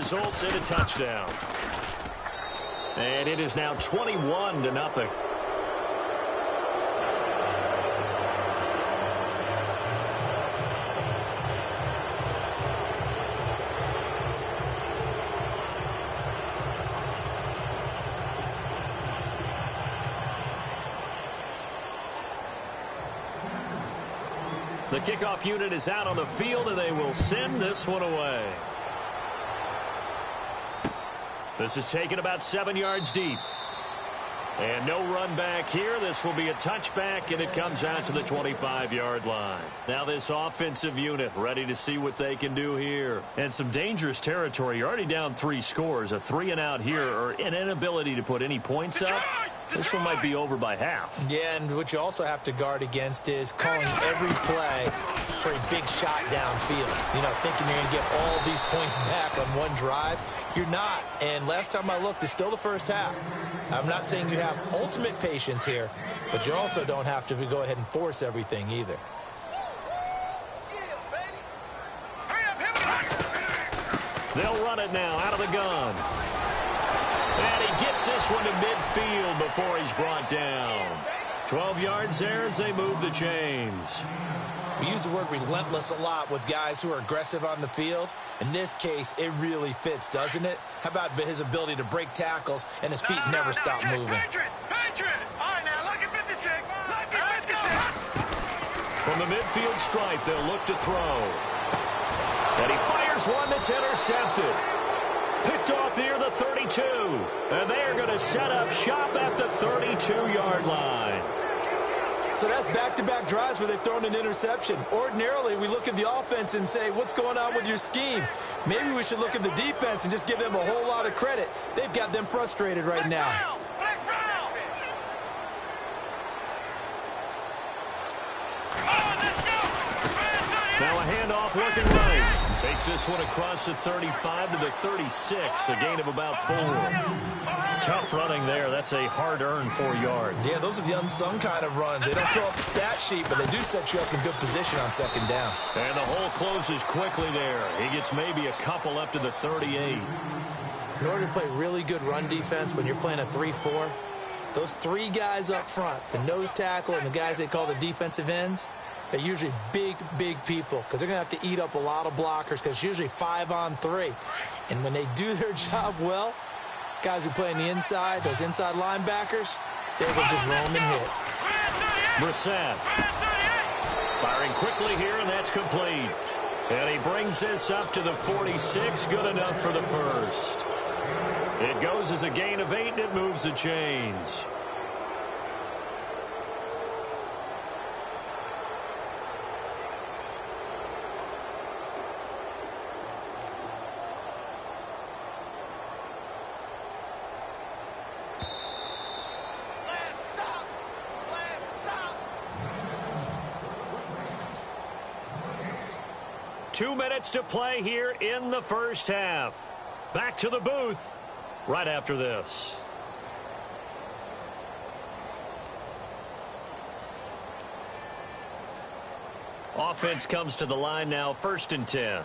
results in a touchdown. And it is now 21-0. The kickoff unit is out on the field, and they will send this one away. This is taken about 7 yards deep. And no run back here. This will be a touchback, and it comes out to the 25-yard line. Now this offensive unit ready to see what they can do here. And some dangerous territory. You're already down 3 scores. A 3-and-out here, or an inability to put any points up. This one might be over by half. Yeah, and what you also have to guard against is calling every play for a big shot downfield. You know, thinking you're going to get all these points back on one drive. You're not. And last time I looked, it's still the first half. I'm not saying you have ultimate patience here, but you also don't have to go ahead and force everything either. They'll run it now out of the gun. And he gets this one to midfield before he's brought down. 12 yards there as they move the chains. We use the word relentless a lot with guys who are aggressive on the field. In this case, it really fits, doesn't it? How about his ability to break tackles and his feet never stop moving? From the midfield stripe, they'll look to throw. And he fires one that's intercepted. Picked off near the 32. And they're going to set up shop at the 32-yard line. So that's back-to-back drives where they've thrown an interception. Ordinarily, we look at the offense and say, what's going on with your scheme? Maybe we should look at the defense and just give them a whole lot of credit. They've got them frustrated right now. Now a handoff looking right. Takes this one across the 35 to the 36, a gain of about 4. Tough running there. That's a hard-earned 4 yards. Yeah, those are the unsung kind of runs. They don't fill up the stat sheet, but they do set you up in good position on second down. And the hole closes quickly there. He gets maybe a couple up to the 38. In order to play really good run defense when you're playing a 3-4, those 3 guys up front, the nose tackle and the guys they call the defensive ends, they're usually big, big people because they're going to have to eat up a lot of blockers because it's usually 5-on-3. And when they do their job well, guys who play on the inside, those inside linebackers, they will just roam and hit. Brissett firing quickly here, and that's complete. And he brings this up to the 46. Good enough for the first. It goes as a gain of 8, and it moves the chains. Two minutes to play here in the first half. Back to the booth right after this. Offense comes to the line now, 1st and 10.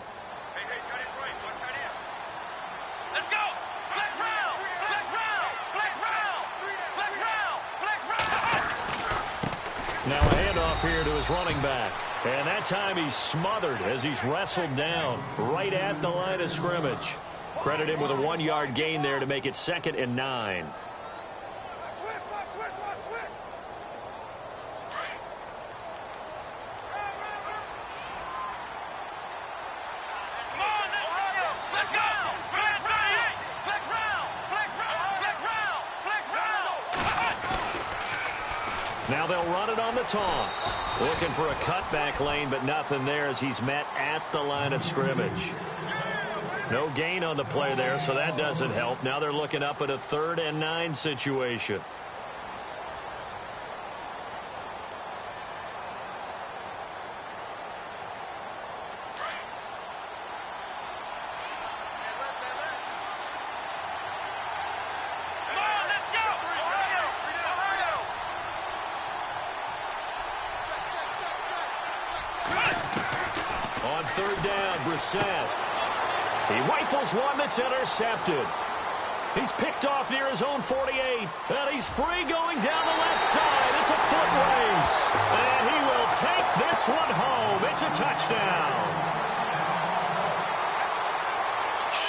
Now a handoff here to his running back. And that time he's smothered as he's wrestled down right at the line of scrimmage. Credit him with a 1-yard gain there to make it 2nd and 9. Now they'll run it on the toss. Looking for a cutback lane, but nothing there as he's met at the line of scrimmage. No gain on the play there, so that doesn't help. Now they're looking up at a 3rd and 9 situation. On 3rd down, Brissett. He rifles one that's intercepted. He's picked off near his own 48, and he's free going down the left side. It's a foot race, and he will take this one home. It's a touchdown.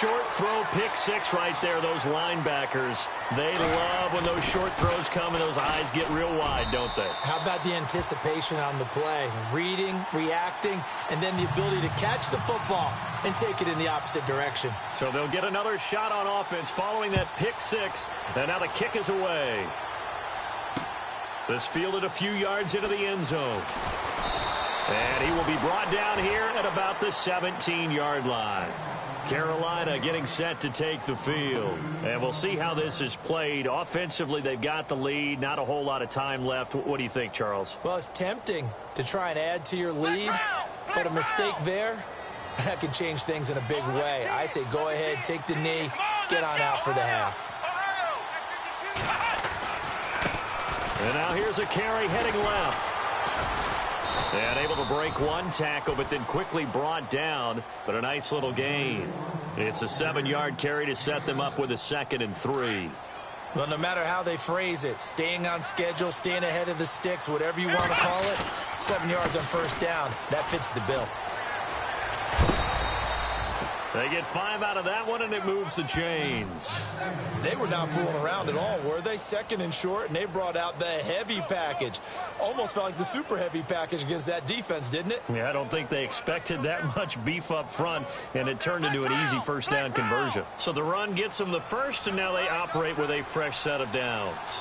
Short throw, pick six right there. Those linebackers, they love when those short throws come and those eyes get real wide, don't they? How about the anticipation on the play? Reading, reacting, and then the ability to catch the football and take it in the opposite direction. So they'll get another shot on offense following that pick six, and now the kick is away. This fielded a few yards into the end zone. And he will be brought down here at about the 17-yard line. Carolina getting set to take the field. And we'll see how this is played. Offensively, they've got the lead. Not a whole lot of time left. What do you think, Charles? Well, it's tempting to try and add to your lead, but a mistake there, that could change things in a big way. I say go ahead, take the knee, get on out for the half. And now here's a carry heading left. And able to break one tackle, but then quickly brought down. But a nice little gain. It's a 7-yard carry to set them up with a 2nd and 3. Well, no matter how they phrase it, staying on schedule, staying ahead of the sticks, whatever you want to call it, 7 yards on first down, that fits the bill. They get 5 out of that one, and it moves the chains. They were not fooling around at all, were they? 2nd and short, and they brought out the heavy package. Almost felt like the super heavy package against that defense, didn't it? Yeah, I don't think they expected that much beef up front, and it turned into an easy first down conversion. So the run gets them the first, and now they operate with a fresh set of downs.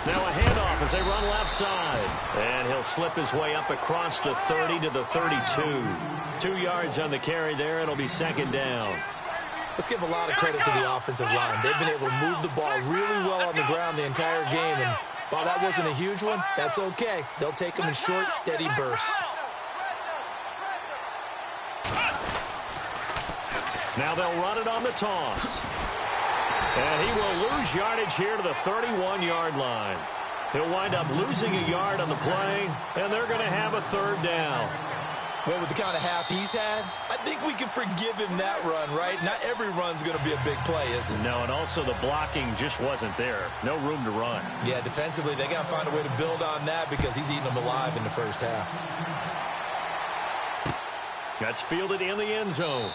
Now a handoff as they run left side. And he'll slip his way up across the 30 to the 32. 2 yards on the carry there. It'll be 2nd down. Let's give a lot of credit to the offensive line. They've been able to move the ball really well on the ground the entire game. And while that wasn't a huge one, that's okay. They'll take them in short, steady bursts. Now they'll run it on the toss. And he will lose yardage here to the 31-yard line. He'll wind up losing a yard on the play, and they're going to have a 3rd down. Well, with the kind of half he's had, I think we can forgive him that run, right? Not every run's going to be a big play, is it? No, and also the blocking just wasn't there. No room to run. Yeah, defensively, they got to find a way to build on that because he's eating them alive in the first half. That's fielded in the end zone.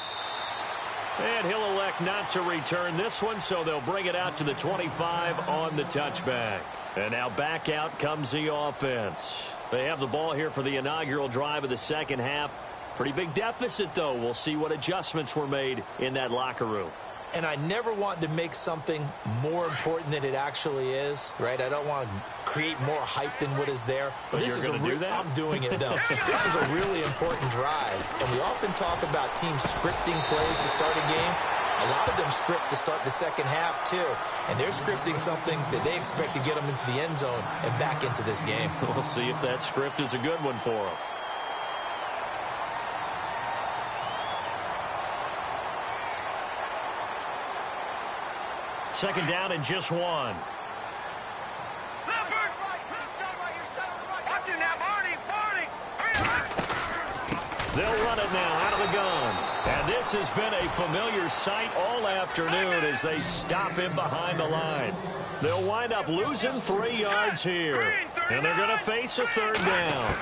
And he'll elect not to return this one, so they'll bring it out to the 25 on the touchback. And now back out comes the offense. They have the ball here for the inaugural drive of the second half. Pretty big deficit, though. We'll see what adjustments were made in that locker room. And I never want to make something more important than it actually is, right? I don't want to create more hype than what is there. But this you're going to do that? I'm doing it, though. This is a really important drive. And we often talk about teams scripting plays to start a game. A lot of them script to start the second half, too. And they're scripting something that they expect to get them into the end zone and back into this game. We'll see if that script is a good one for them. Second down and just 1. They'll run it now out of the gun. And this has been a familiar sight all afternoon as they stop him behind the line. They'll wind up losing 3 yards here. And they're going to face a 3rd down.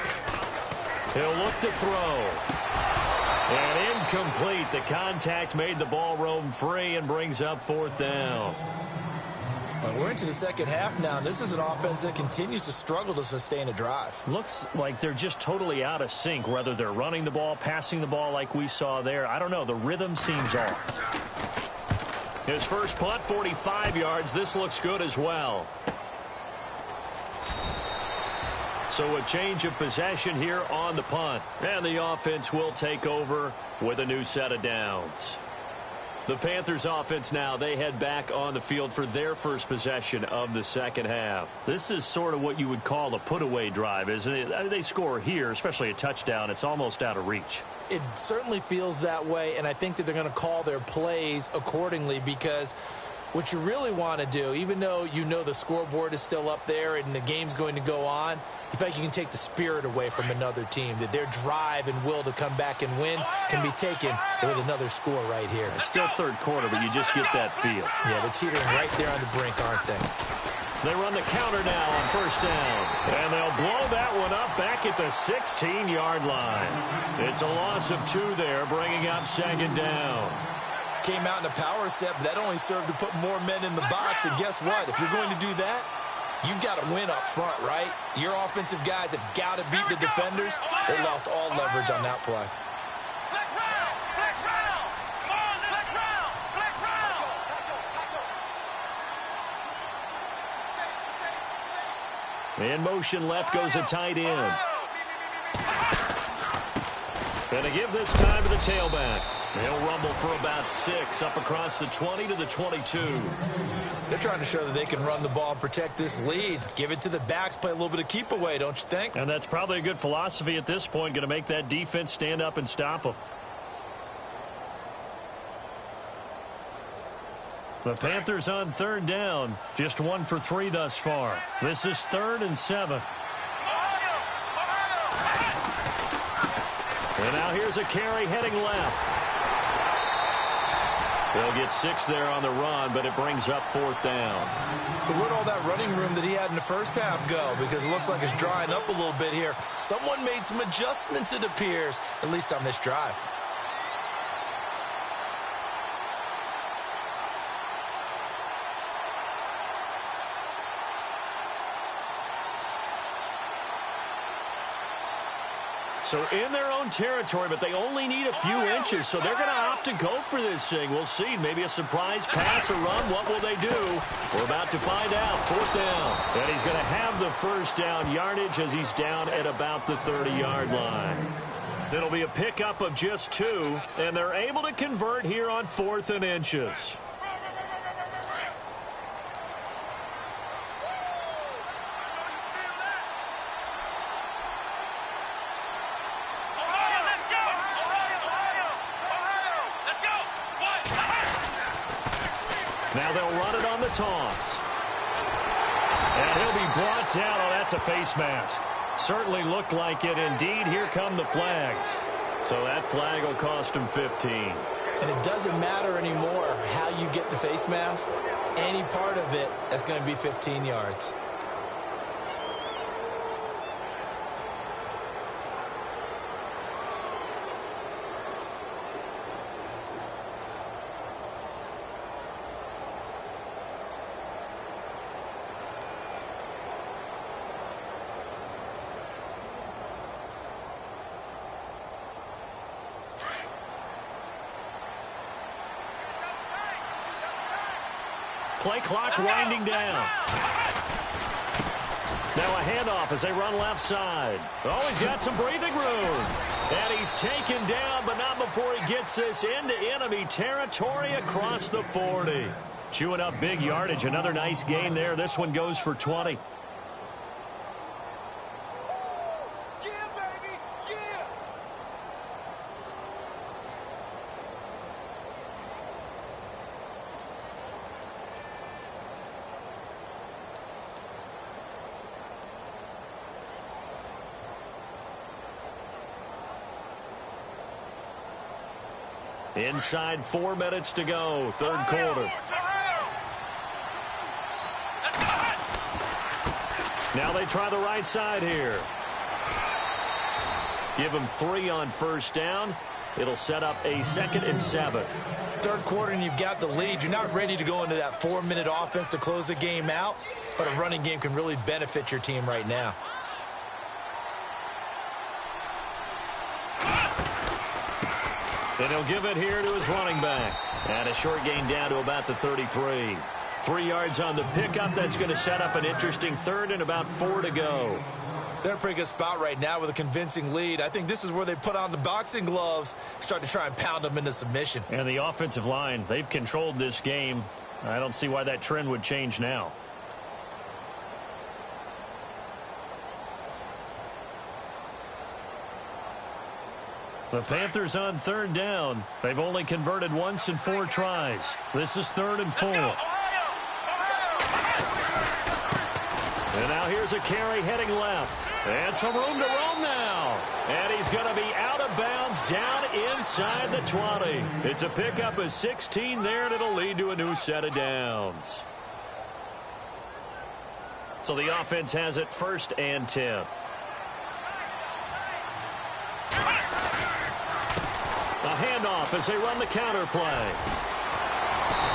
He'll look to throw. And incomplete. The contact made the ball roam free and brings up 4th down. Well, we're into the second half now. This is an offense that continues to struggle to sustain a drive. Looks like they're just totally out of sync, whether they're running the ball, passing the ball like we saw there. I don't know. The rhythm seems off. His first punt, 45 yards. This looks good as well. So a change of possession here on the punt. And the offense will take over with a new set of downs. The Panthers offense now, they head back on the field for their first possession of the second half. This is sort of what you would call a put-away drive, isn't it? I mean, they score here, especially a touchdown. It's almost out of reach. It certainly feels that way, and I think that they're going to call their plays accordingly because What you really want to do, even though you know the scoreboard is still up there and the game's going to go on, you feel like you can take the spirit away from another team, that their drive and will to come back and win can be taken with another score right here. It's still third quarter, but you just get that feel. Yeah, they're teetering right there on the brink, aren't they? They run the counter now on first down. And they'll blow that one up back at the 16-yard line. It's a loss of 2 there, bringing up second down. Came out in a power set, but that only served to put more men in the box. And guess what? If you're going to do that, you've got to win up front, right? Your offensive guys have got to beat the defenders. They lost all leverage on that play. In motion left goes a tight end. And to give this time to the tailback. He'll rumble for about 6 up across the 20 to the 22. They're trying to show that they can run the ball and protect this lead. Give it to the backs, play a little bit of keep away, don't you think? And that's probably a good philosophy at this point, going to make that defense stand up and stop them. The Panthers on third down, just 1 for 3 thus far. This is 3rd and 7. And now here's a carry heading left. They'll get 6 there on the run, but it brings up 4th down. So where'd all that running room that he had in the first half go? Because it looks like it's drying up a little bit here. Someone made some adjustments, it appears, at least on this drive. So in their own territory, but they only need a few inches, so they're going to opt to go for this thing. We'll see. Maybe a surprise pass or run. What will they do? We're about to find out. 4th down. And he's going to have the first down yardage as he's down at about the 30-yard line. It'll be a pickup of just 2, and they're able to convert here on 4th and inches. Now they'll run it on the toss. And he'll be brought down. Oh, that's a face mask. Certainly looked like it. Indeed, here come the flags. So that flag will cost him 15. And it doesn't matter anymore how you get the face mask. Any part of it, that's going to be 15 yards. Play clock winding down. Now a handoff as they run left side. Oh, he's got some breathing room. And he's taken down, but not before he gets this into enemy territory across the 40. Chewing up big yardage. Another nice gain there. This one goes for 20. Inside 4 minutes to go, 3rd quarter. Now they try the right side here. Give them 3 on first down. It'll set up a 2nd and 7. 3rd quarter and you've got the lead. You're not ready to go into that 4-minute offense to close the game out, but a running game can really benefit your team right now. And he'll give it here to his running back. And a short gain down to about the 33. 3 yards on the pickup. That's going to set up an interesting 3rd and about 4 to go. They're in a pretty good spot right now with a convincing lead. I think this is where they put on the boxing gloves, start to try and pound them into submission. And the offensive line, they've controlled this game. I don't see why that trend would change now. The Panthers on 3rd down. They've only converted once in 4 tries. This is 3rd and 4. And now here's a carry heading left. And some room to roam now. And he's going to be out of bounds down inside the 20. It's a pickup of 16 there, and it'll lead to a new set of downs. So the offense has it 1st and 10. A handoff as they run the counter play.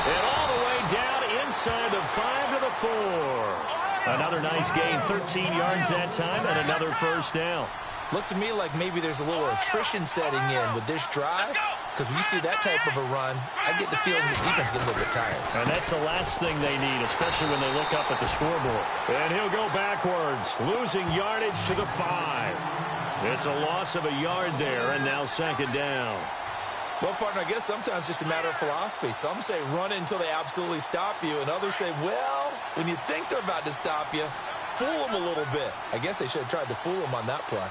And all the way down inside the 5 to the 4. Another nice gain, 13 yards that time, and another 1st down. Looks to me like maybe there's a little attrition setting in with this drive, because when you see that type of a run, I get the feeling the defense gets a little bit tired. And that's the last thing they need, especially when they look up at the scoreboard. And he'll go backwards, losing yardage to the 5. It's a loss of a yard there, and now 2nd down. Well, partner, I guess sometimes it's just a matter of philosophy. Some say run it until they absolutely stop you, and others say, well, when you think they're about to stop you, fool them a little bit. I guess they should have tried to fool them on that play.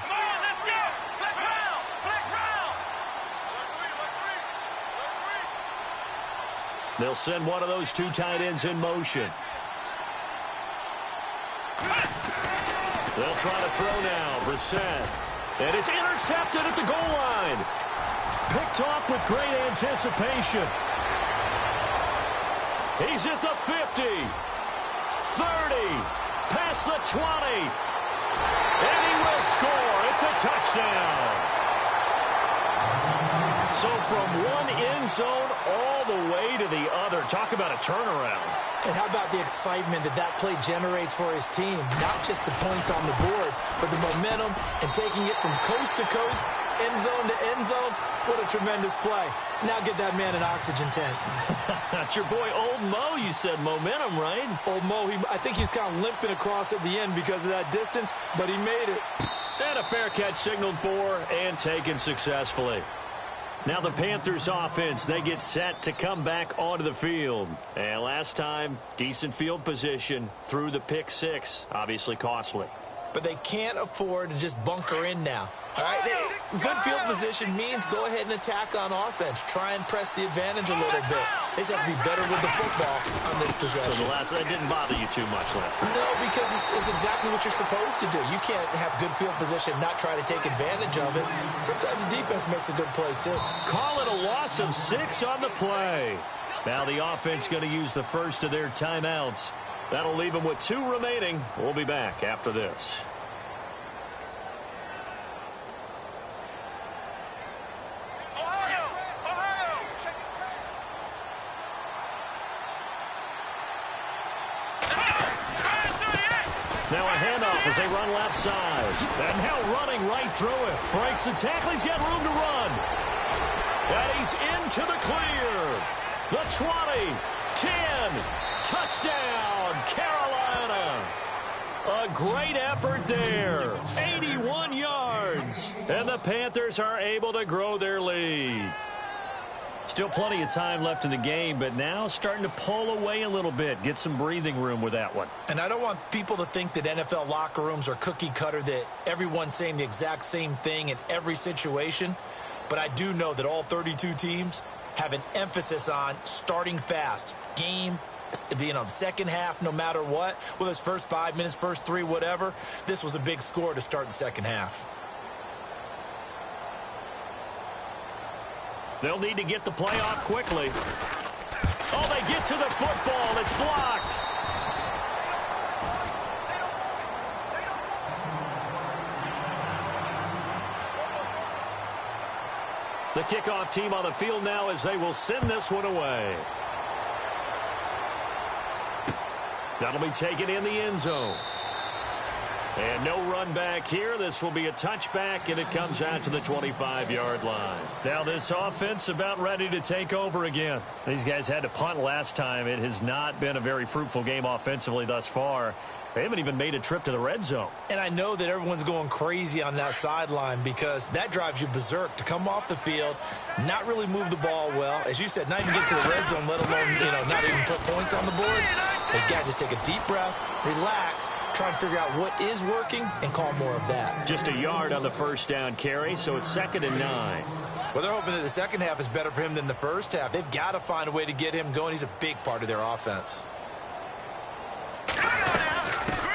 They'll send one of those 2 tight ends in motion. They'll try to throw now. Brissett. And it's intercepted at the goal line. Picked off with great anticipation. He's at the 50. 30. Past the 20. And he will score. It's a touchdown. So from one end zone all the way to the other. Talk about a turnaround. And how about the excitement that play generates for his team? Not just the points on the board, but the momentum and taking it from coast to coast, end zone to end zone. What a tremendous play. Now get that man an oxygen tent. That's your boy Old Mo. You said momentum, right? Old Mo, I think he's kind of limping across at the end because of that distance, but he made it. And a fair catch signaled for and taken successfully. Now the Panthers offense, they get set to come back onto the field. And last time, decent field position through the pick 6, obviously costly. But they can't afford to just bunker in now. All right, good field position means go ahead and attack on offense. Try and press the advantage a little bit. They just have to be better with the football on this possession. So that didn't bother you too much last time? No, because it's exactly what you're supposed to do. You can't have good field position, not try to take advantage of it. Sometimes the defense makes a good play, too. Call it a loss of 6 on the play. Now the offense going to use the first of their timeouts. That'll leave them with 2 remaining. We'll be back after this. Now a handoff as they run left side. And now running right through it. Breaks the tackle. He's got room to run. And he's into the clear. The 20, 10, touchdown, Carolina. A great effort there. 81 yards. And the Panthers are able to grow their lead. Still plenty of time left in the game, but now starting to pull away a little bit. Get some breathing room with that one. And I don't want people to think that NFL locker rooms are cookie cutter, that everyone's saying the exact same thing in every situation. But I do know that all 32 teams have an emphasis on starting fast. Game, the second half, no matter what. Whether it's first 5 minutes, first 3, whatever. This was a big score to start the second half. They'll need to get the play off quickly. Oh, they get to the football. It's blocked. The kickoff team on the field now as they will send this one away. That'll be taken in the end zone. And no run back here. This will be a touchback, and it comes out to the 25-yard line. Now this offense about ready to take over again. These guys had to punt last time. It has not been a very fruitful game offensively thus far. They haven't even made a trip to the red zone. And I know that everyone's going crazy on that sideline because that drives you berserk to come off the field, not really move the ball well. As you said, not even get to the red zone, let alone, not even put points on the board. They got to just take a deep breath, relax, try and figure out what is working, and call more of that. Just a yard on the first down carry, so it's 2nd and 9. Well, they're hoping that the second half is better for him than the first half. They've got to find a way to get him going. He's a big part of their offense.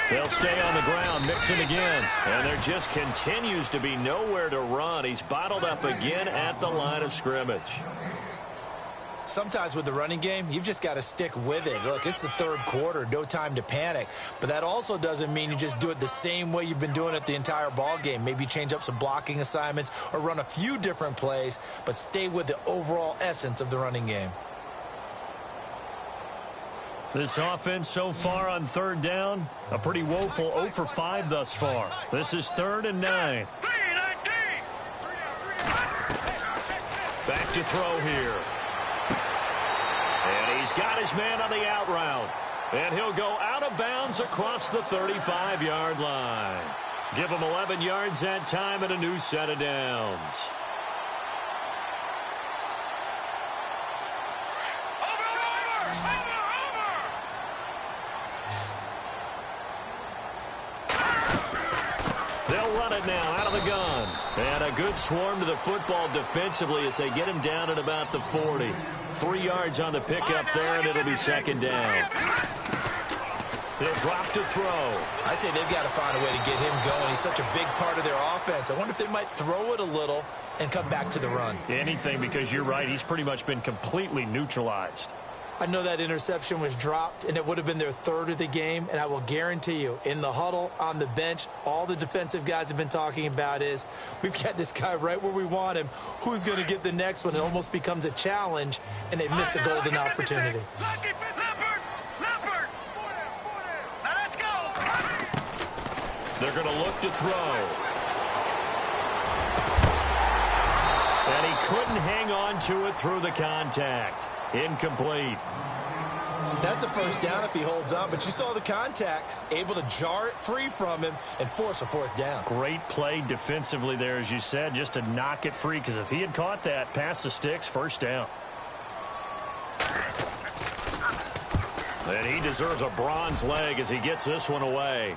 They'll stay on the ground, mixing again. And there just continues to be nowhere to run. He's bottled up again at the line of scrimmage. Sometimes with the running game, you've just got to stick with it. Look, it's the third quarter, no time to panic. But that also doesn't mean you just do it the same way you've been doing it the entire ball game. Maybe change up some blocking assignments or run a few different plays, but stay with the overall essence of the running game. This offense so far on third down, a pretty woeful 0 for 5 thus far. This is 3rd and 9. Back to throw here. And he's got his man on the out route. And he'll go out of bounds across the 35-yard line. Give him 11 yards that time and a new set of downs. They'll run it now out of the gun. And a good swarm to the football defensively as they get him down at about the 40. 3 yards on the pickup there, and it'll be 2nd down. He'll drop to throw. I'd say they've got to find a way to get him going. He's such a big part of their offense. I wonder if they might throw it a little and come back to the run. Anything, because you're right. He's pretty much been completely neutralized. I know that interception was dropped, and it would have been their 3rd of the game, and I will guarantee you, in the huddle, on the bench, all the defensive guys have been talking about is, we've got this guy right where we want him. Who's going to get the next one? It almost becomes a challenge, and they've missed a golden opportunity. They're going to look to throw. And he couldn't hang on to it through the contact. Incomplete. That's a 1st down if he holds on, but you saw the contact, able to jar it free from him and force a 4th down. Great play defensively there, as you said, just to knock it free, because if he had caught that, past the sticks, 1st down. And he deserves a bronze leg as he gets this one away.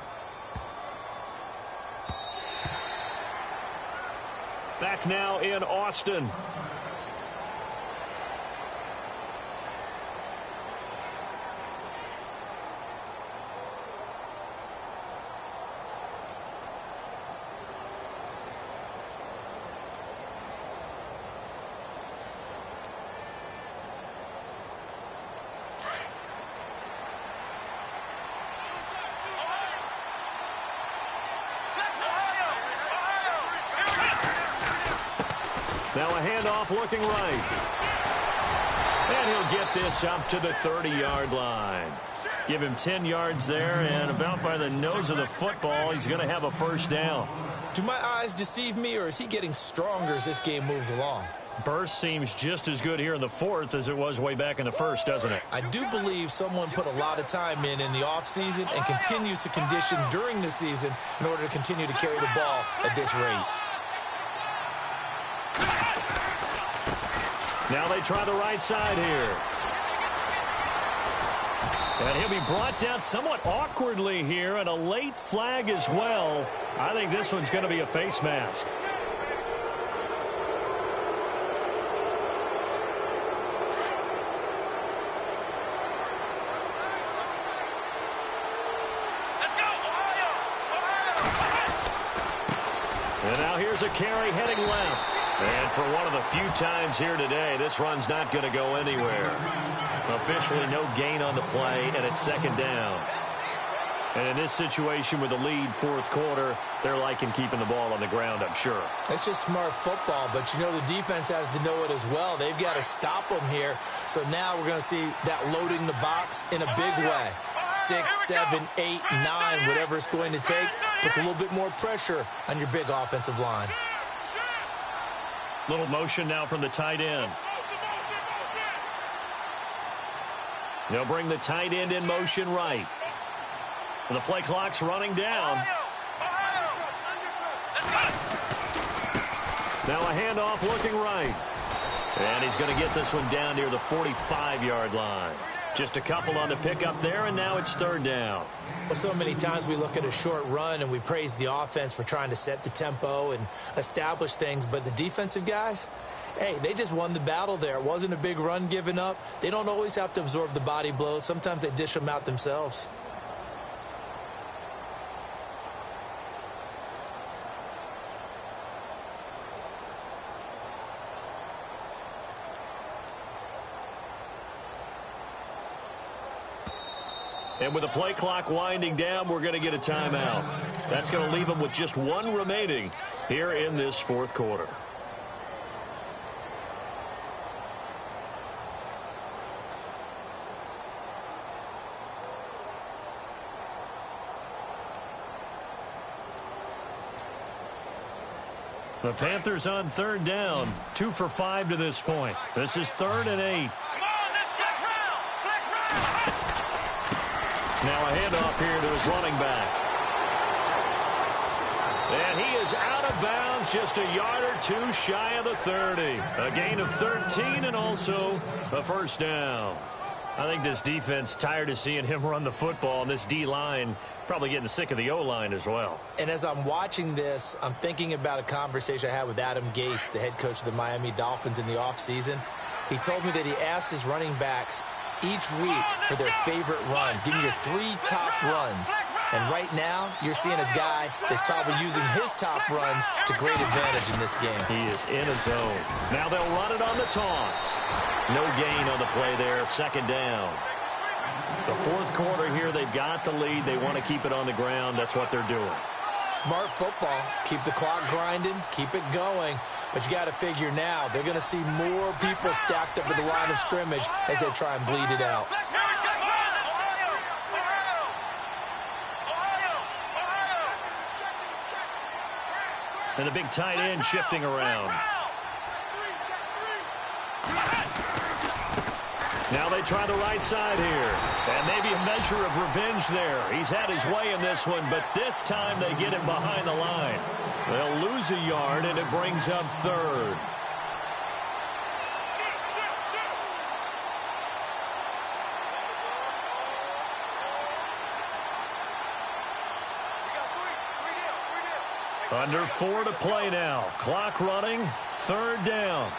Back now in Austin. Now a handoff looking right. And he'll get this up to the 30-yard line. Give him 10 yards there, and about by the nose of the football, he's going to have a 1st down. Do my eyes deceive me, or is he getting stronger as this game moves along? Burst seems just as good here in the 4th as it was way back in the 1st, doesn't it? I do believe someone put a lot of time in the offseason and continues to condition during the season in order to continue to carry the ball at this rate. Now they try the right side here. And he'll be brought down somewhat awkwardly here, and a late flag as well. I think this one's going to be a face mask. And now here's a carry heading left. And for one of the few times here today, this run's not going to go anywhere. Officially no gain on the play, and it's 2nd down. And in this situation with the lead 4th quarter, they're liking keeping the ball on the ground, I'm sure. It's just smart football, but you know the defense has to know it as well. They've got to stop them here. So now we're going to see that loading the box in a big way. 6, 7, 8, 9, whatever it's going to take, puts a little bit more pressure on your big offensive line. Little motion now from the tight end. They'll bring the tight end in motion right. And the play clock's running down. Now a handoff looking right. And he's going to get this one down near the 45-yard line. Just a couple on the pickup there, and now it's 3rd down. Well, so many times we look at a short run and we praise the offense for trying to set the tempo and establish things, but the defensive guys, hey, they just won the battle there. It wasn't a big run given up. They don't always have to absorb the body blows. Sometimes they dish them out themselves. And with the play clock winding down, we're going to get a timeout. That's going to leave them with just one remaining here in this fourth quarter. The Panthers on third down, 2 for 5 to this point. This is 3rd and 8. Now a handoff here to his running back. And he is out of bounds, just a yard or two shy of the 30. A gain of 13 and also a first down. I think this defense tired of seeing him run the football, and this D-line probably getting sick of the O-line as well. And as I'm watching this, I'm thinking about a conversation I had with Adam Gase, the head coach of the Miami Dolphins in the offseason. He told me that he asked his running backs each week for their favorite runs. Give me your 3 top runs. And right now, you're seeing a guy that's probably using his top runs to great advantage in this game. He is in a zone. Now they'll run it on the toss. No gain on the play there, 2nd down. The fourth quarter here, they've got the lead. They want to keep it on the ground. That's what they're doing. Smart football. Keep the clock grinding. Keep it going. But you got to figure now, they're going to see more people stacked up at the line of scrimmage as they try and bleed it out. And the big tight end shifting around. Now they try the right side here. And maybe a measure of revenge there. He's had his way in this one, but this time they get him behind the line. They'll lose a yard, and it brings up 3rd. Under 4 to play now. Clock running. 3rd down.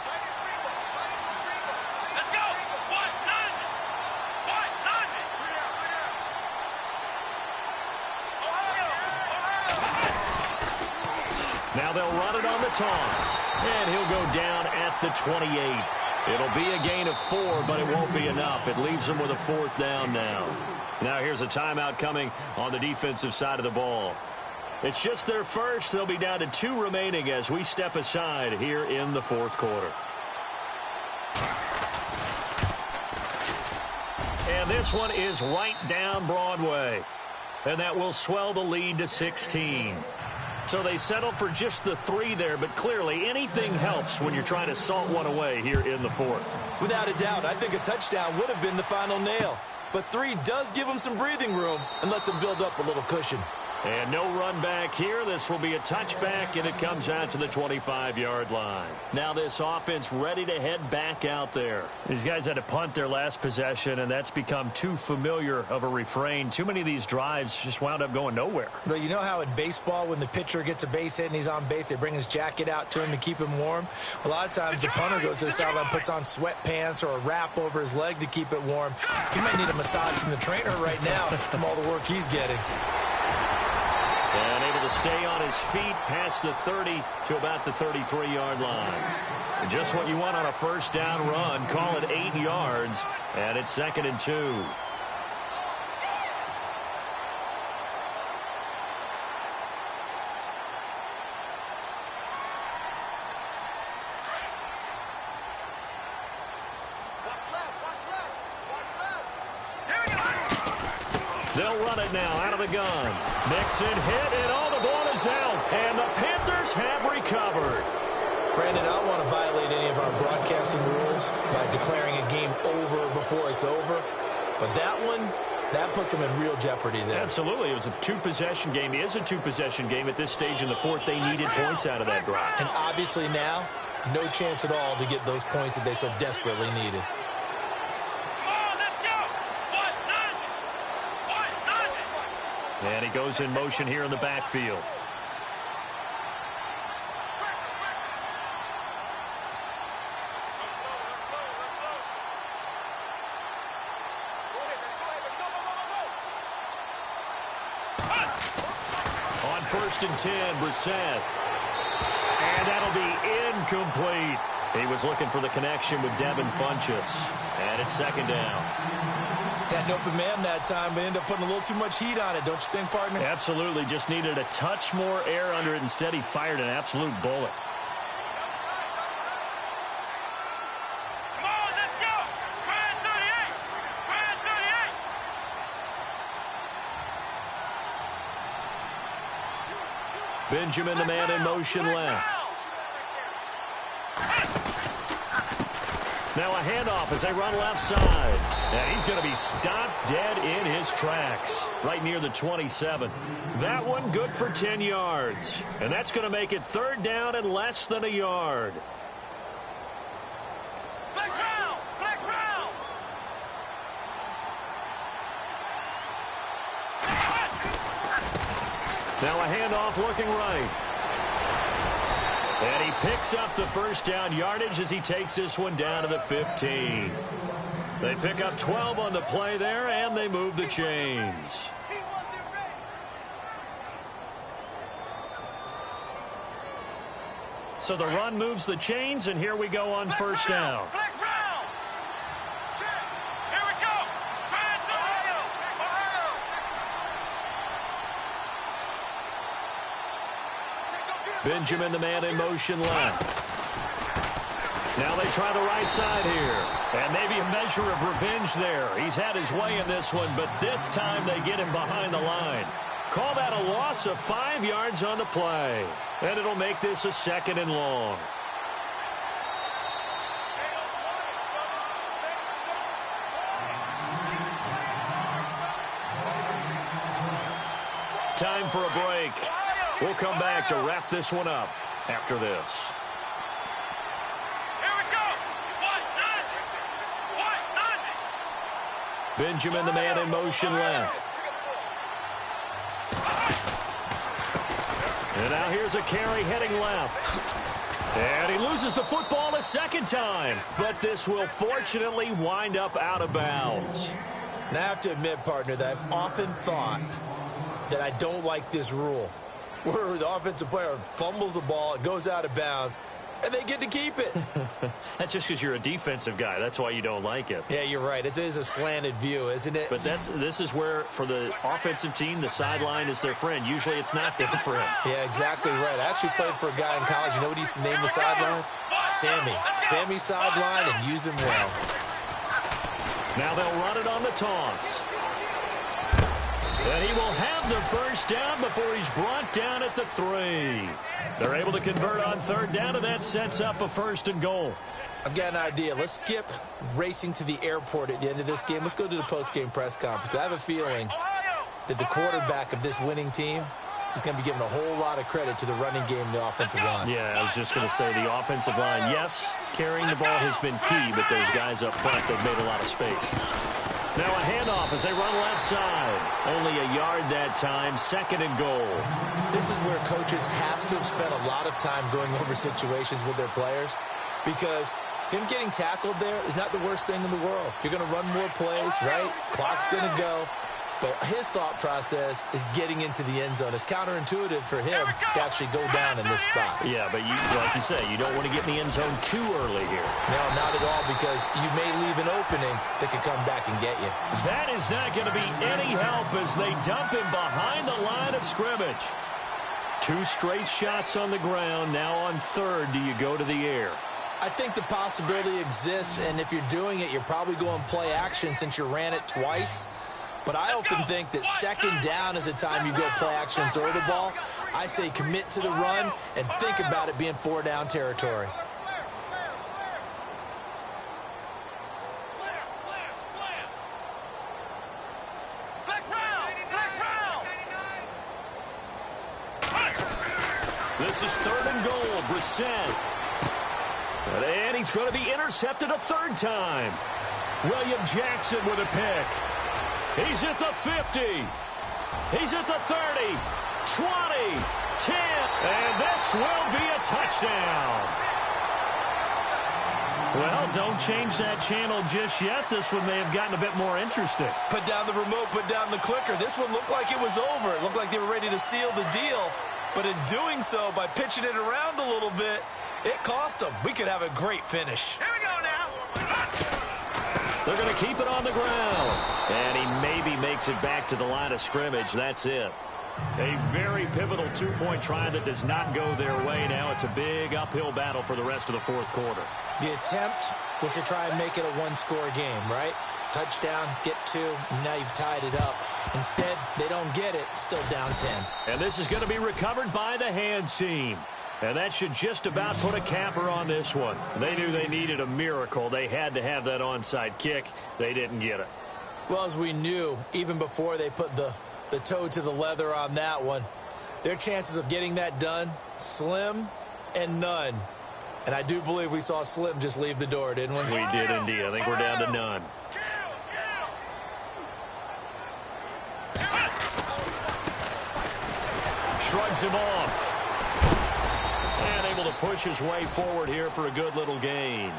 Now they'll run it on the toss. And he'll go down at the 28. It'll be a gain of 4, but it won't be enough. It leaves them with a 4th down now. Now here's a timeout coming on the defensive side of the ball. It's just their first. They'll be down to 2 remaining as we step aside here in the fourth quarter. And this one is right down Broadway. And that will swell the lead to 16. So they settle for just the 3 there, but clearly anything helps when you're trying to salt one away here in the fourth. Without a doubt, I think a touchdown would have been the final nail. But 3 does give them some breathing room and lets them build up a little cushion. And no run back here. This will be a touchback, and it comes out to the 25-yard line. Now this offense ready to head back out there. These guys had to punt their last possession, and that's become too familiar of a refrain. Too many of these drives just wound up going nowhere. But you know how in baseball, when the pitcher gets a base hit and he's on base, they bring his jacket out to him to keep him warm? A lot of times the punter goes to the sideline, puts on sweatpants or a wrap over his leg to keep it warm. He might need a massage from the trainer right now from all the work he's getting. And able to stay on his feet past the 30 to about the 33-yard line. And just what you want on a first down run. Call it 8 yards, and it's 2nd and 2. They'll run it now out of the gun. Mixon hit, and all the ball is out. And the Panthers have recovered. Brandon, I don't want to violate any of our broadcasting rules by declaring a game over before it's over. But that one, that puts them in real jeopardy there. Absolutely. It was a 2-possession game. It is a 2-possession game at this stage in the fourth. They needed points out of that drive. And obviously now, no chance at all to get those points that they so desperately needed. And he goes in motion here in the backfield. On 1st and 10, Brissett. And that'll be incomplete. He was looking for the connection with Devin Funchess. And it's 2nd down. Had an open man that time, but ended up putting a little too much heat on it, don't you think, partner? Absolutely. Just needed a touch more air under it. Instead, he fired an absolute bullet. Come on, let's go! Ryan 38! Ryan 38! Benjamin, the man in motion left. Now a handoff as they run left side. And he's going to be stopped dead in his tracks, right near the 27. That one good for 10 yards. And that's going to make it 3rd down and less than a yard. Flex round! Flex round! Now a handoff looking right. And he picks up the 1st down yardage as he takes this one down to the 15. They pick up 12 on the play there, and they move the chains. So the run moves the chains, and here we go on 1st down. Flex round! Here we go! Ryan 38! Benjamin, the man in motion left. Now they try the right side here. And maybe a measure of revenge there. He's had his way in this one, but this time they get him behind the line. Call that a loss of 5 yards on the play. And it'll make this a 2nd and long. Time for a break. We'll come back to wrap this one up after this. Here we go! Benjamin, the man in motion left. And now here's a carry heading left. And he loses the football a 2nd time. But this will fortunately wind up out of bounds. And I have to admit, partner, that I've often thought that I don't like this rule, where the offensive player fumbles the ball, it goes out of bounds, and they get to keep it. That's just because you're a defensive guy. That's why you don't like it. Yeah, you're right. It is a slanted view, isn't it? But this is where, for the offensive team, the sideline is their friend. Usually it's not their friend. Yeah, exactly right. I actually played for a guy in college. You know what he used to name the sideline? Sammy. Sammy sideline, and use him well. Now they'll run it on the toss. And he will have the 1st down before he's brought down at the 3. They're able to convert on 3rd down, and that sets up a 1st and goal. I've got an idea. Let's skip racing to the airport at the end of this game. Let's go to the post-game press conference. I have a feeling that the quarterback of this winning team is going to be given a whole lot of credit to the running game and the offensive line. Yeah, I was just going to say the offensive line, yes, carrying the ball has been key, but those guys up front, they've made a lot of space. Now a handoff as they run left side. Only a yard that time, 2nd and goal. This is where coaches have to have spent a lot of time going over situations with their players, because him getting tackled there is not the worst thing in the world. You're going to run more plays, right? Clock's going to go. But his thought process is getting into the end zone. It's counterintuitive for him to actually go down in this spot. Yeah, but like you say, you don't want to get in the end zone too early here. No, not at all, because you may leave an opening that could come back and get you. That is not going to be any help as they dump him behind the line of scrimmage. 2 straight shots on the ground. Now on 3rd, do you go to the air? I think the possibility exists, and if you're doing it, you're probably going play action since you ran it twice. But I often think that 2nd down is the time you go play action and throw the ball. I say commit to the run and think about it being 4-down territory. This is 3rd and goal. Brissett. And he's going to be intercepted a 3rd time. William Jackson with a pick. He's at the 50. He's at the 30, 20, 10, and this will be a touchdown. Well, don't change that channel just yet. This one may have gotten a bit more interesting. Put down the remote, put down the clicker. This one looked like it was over. It looked like they were ready to seal the deal. But in doing so, by pitching it around a little bit, it cost them. We could have a great finish. Here we go now. They're going to keep it on the ground. And he maybe makes it back to the line of scrimmage. That's it. A very pivotal two-point try that does not go their way. Now it's a big uphill battle for the rest of the fourth quarter. The attempt was to try and make it a one-score game, right? Touchdown, get 2, and now you've tied it up. Instead, they don't get it, still down 10. And this is going to be recovered by the hands team. And that should just about put a capper on this one. They knew they needed a miracle. They had to have that onside kick. They didn't get it. Well, as we knew, even before they put the toe to the leather on that one, their chances of getting that done, slim and none. And I do believe we saw Slim just leave the door, didn't we? We did indeed. I think we're down to none. Shrugs him off. And able to push his way forward here for a good little gain.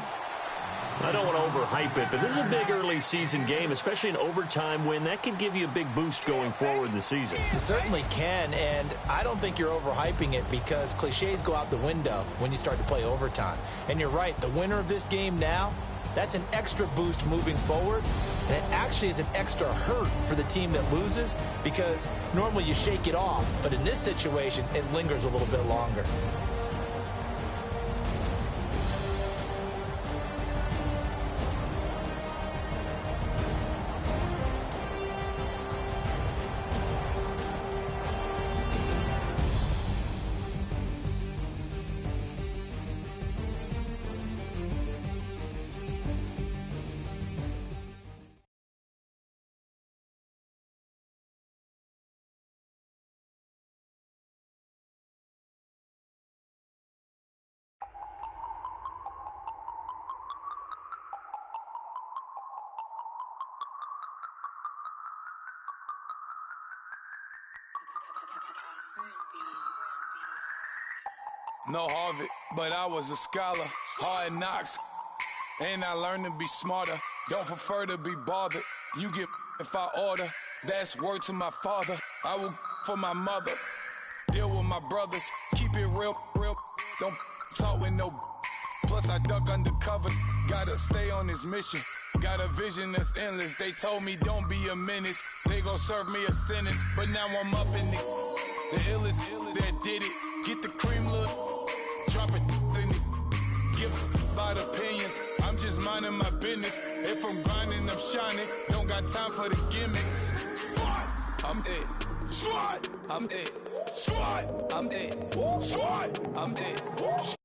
I don't want to overhype it, but this is a big early season game, especially an overtime win. That can give you a big boost going forward in the season. It certainly can, and I don't think you're overhyping it because cliches go out the window when you start to play overtime. And you're right, the winner of this game now, that's an extra boost moving forward, and it actually is an extra hurt for the team that loses because normally you shake it off, but in this situation, it lingers a little bit longer. No Harvard, but I was a scholar. Hard knocks, and I learned to be smarter. Don't prefer to be bothered. You get if I order. That's word to my father. I will for my mother. Deal with my brothers. Keep it real. Don't talk with no. Plus I duck undercover. Gotta stay on this mission. Got a vision that's endless. They told me don't be a menace. They gon' serve me a sentence. But now I'm up in the illest that did it. Get the cream look. Drop it in it. Give about opinions. I'm just minding my business. If I'm grinding, I'm shining. Don't got time for the gimmicks. I'm it. Squad. I'm it. Squad. I'm it. Squad. I'm it.